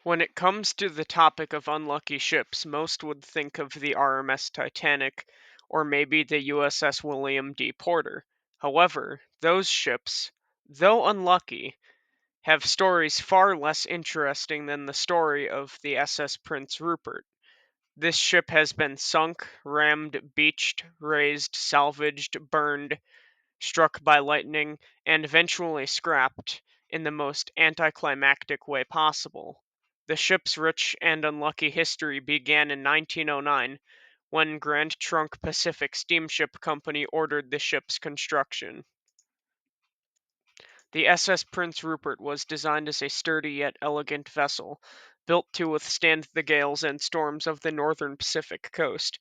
When it comes to the topic of unlucky ships, most would think of the RMS Titanic or maybe the USS William D. Porter. However, those ships, though unlucky, have stories far less interesting than the story of the SS Prince Rupert. This ship has been sunk, rammed, beached, razed, salvaged, burned, struck by lightning, and eventually scrapped in the most anticlimactic way possible. The ship's rich and unlucky history began in 1909 when Grand Trunk Pacific Steamship Company ordered the ship's construction. The SS Prince Rupert was designed as a sturdy yet elegant vessel, built to withstand the gales and storms of the northern Pacific coast.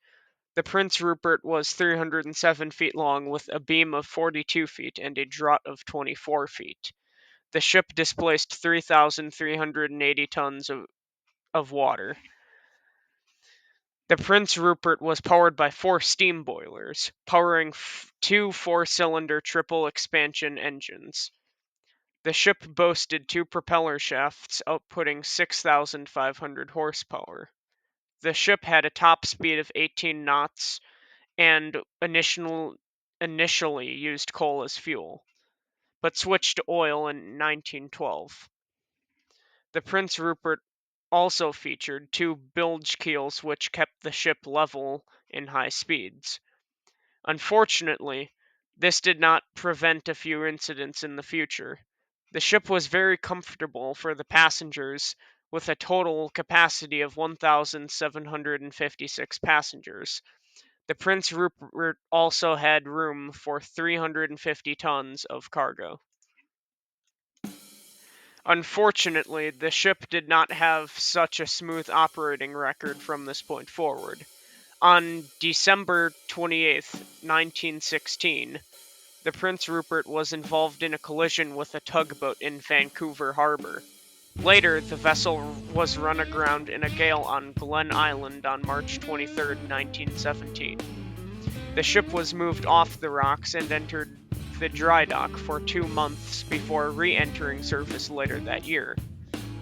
The Prince Rupert was 307 feet long with a beam of 42 feet and a draught of 24 feet. The ship displaced 3,380 tons of water. The Prince Rupert was powered by 4 steam boilers, powering 2 4-cylinder triple expansion engines. The ship boasted 2 propeller shafts outputting 6,500 horsepower. The ship had a top speed of 18 knots and initially used coal as fuel, but switched to oil in 1912. The Prince Rupert also featured 2 bilge keels which kept the ship level in high speeds. Unfortunately, this did not prevent a few incidents in the future. The ship was very comfortable for the passengers, with a total capacity of 1,756 passengers. The Prince Rupert also had room for 350 tons of cargo. Unfortunately, the ship did not have such a smooth operating record from this point forward. On December 28, 1916, the Prince Rupert was involved in a collision with a tugboat in Vancouver Harbor. Later, the vessel was run aground in a gale on Glen Island on March 23, 1917. The ship was moved off the rocks and entered the dry dock for 2 months before re-entering service later that year.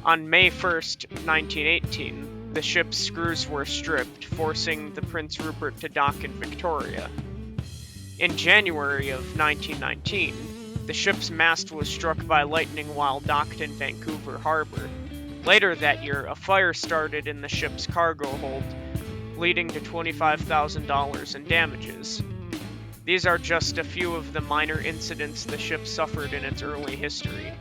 On May 1, 1918, the ship's screws were stripped, forcing the Prince Rupert to dock in Victoria. In January of 1919, the ship's mast was struck by lightning while docked in Vancouver Harbor. Later that year, a fire started in the ship's cargo hold, leading to $25,000 in damages. These are just a few of the minor incidents the ship suffered in its early history.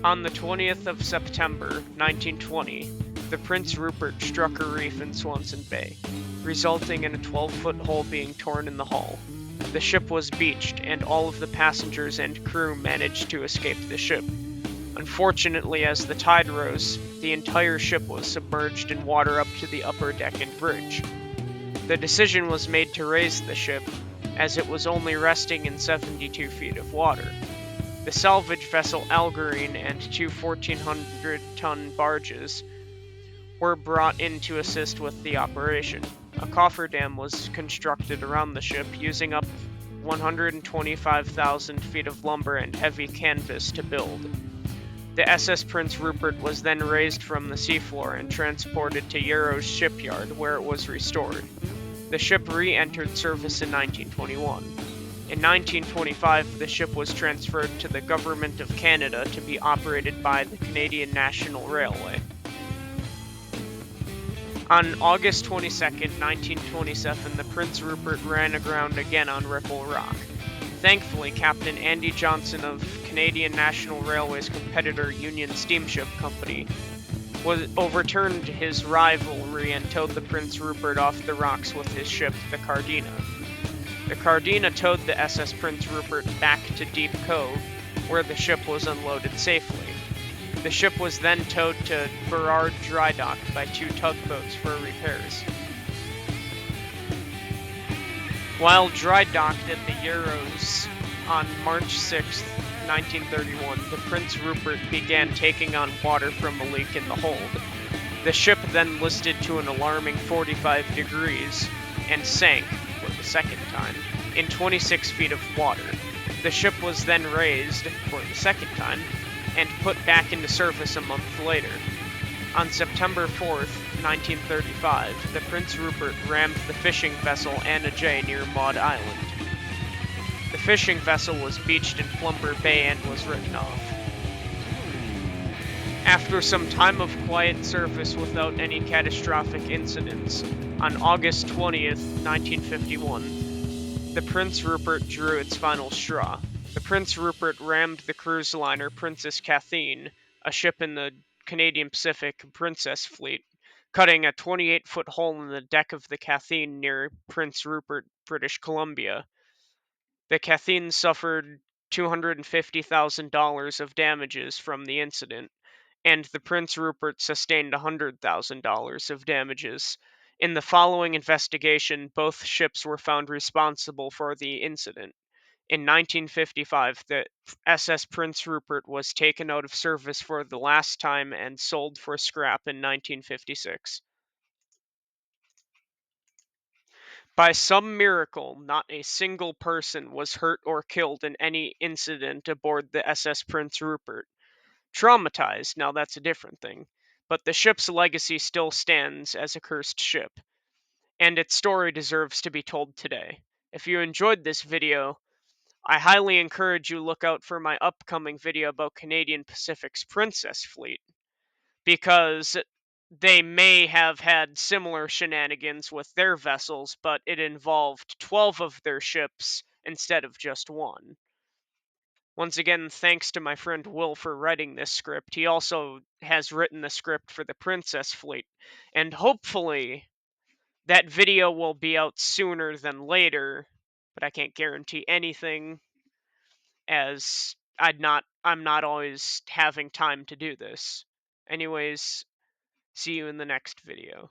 On the 20th of September, 1920, the Prince Rupert struck a reef in Swanson Bay, resulting in a 12-foot hole being torn in the hull. The ship was beached, and all of the passengers and crew managed to escape the ship. Unfortunately, as the tide rose, the entire ship was submerged in water up to the upper deck and bridge. The decision was made to raise the ship, as it was only resting in 72 feet of water. The salvage vessel Algerine and 2 1,400-ton barges were brought in to assist with the operation. A cofferdam was constructed around the ship, using up 125,000 feet of lumber and heavy canvas to build. The SS Prince Rupert was then raised from the seafloor and transported to Yarrow's shipyard, where it was restored. The ship re-entered service in 1921. In 1925, the ship was transferred to the Government of Canada to be operated by the Canadian National Railway. On August 22, 1927, the Prince Rupert ran aground again on Ripple Rock. Thankfully, Captain Andy Johnson of Canadian National Railway's competitor Union Steamship Company overturned his rivalry and towed the Prince Rupert off the rocks with his ship, the Cardina. The Cardina towed the SS Prince Rupert back to Deep Cove, where the ship was unloaded safely. The ship was then towed to Burrard Dry Dock by 2 tugboats for repairs. While dry docked at the Yarrows on March 6, 1931, the Prince Rupert began taking on water from a leak in the hold. The ship then listed to an alarming 45 degrees and sank, for the second time, in 26 feet of water. The ship was then raised, for the second time, and put back into service a month later. On September 4th, 1935, the Prince Rupert rammed the fishing vessel Anna J near Maud Island. The fishing vessel was beached in Plumber Bay and was written off. After some time of quiet service without any catastrophic incidents, on August 20th, 1951, the Prince Rupert drew its final straw. The Prince Rupert rammed the cruise liner Princess Kathleen, a ship in the Canadian Pacific Princess Fleet, cutting a 28-foot hole in the deck of the Kathleen near Prince Rupert, British Columbia. The Kathleen suffered $250,000 of damages from the incident, and the Prince Rupert sustained $100,000 of damages. In the following investigation, both ships were found responsible for the incident. In 1955, the SS Prince Rupert was taken out of service for the last time and sold for scrap in 1956. By some miracle, not a single person was hurt or killed in any incident aboard the SS Prince Rupert. Traumatized, now that's a different thing, but the ship's legacy still stands as a cursed ship, and its story deserves to be told today. If you enjoyed this video, I highly encourage you look out for my upcoming video about Canadian Pacific's Princess Fleet, because they may have had similar shenanigans with their vessels, but it involved 12 of their ships instead of just one. Once again, thanks to my friend Will for writing this script. He also has written the script for the Princess Fleet, and hopefully that video will be out sooner than later, but I can't guarantee anything as I'm not always having time to do this. Anyways, see you in the next video.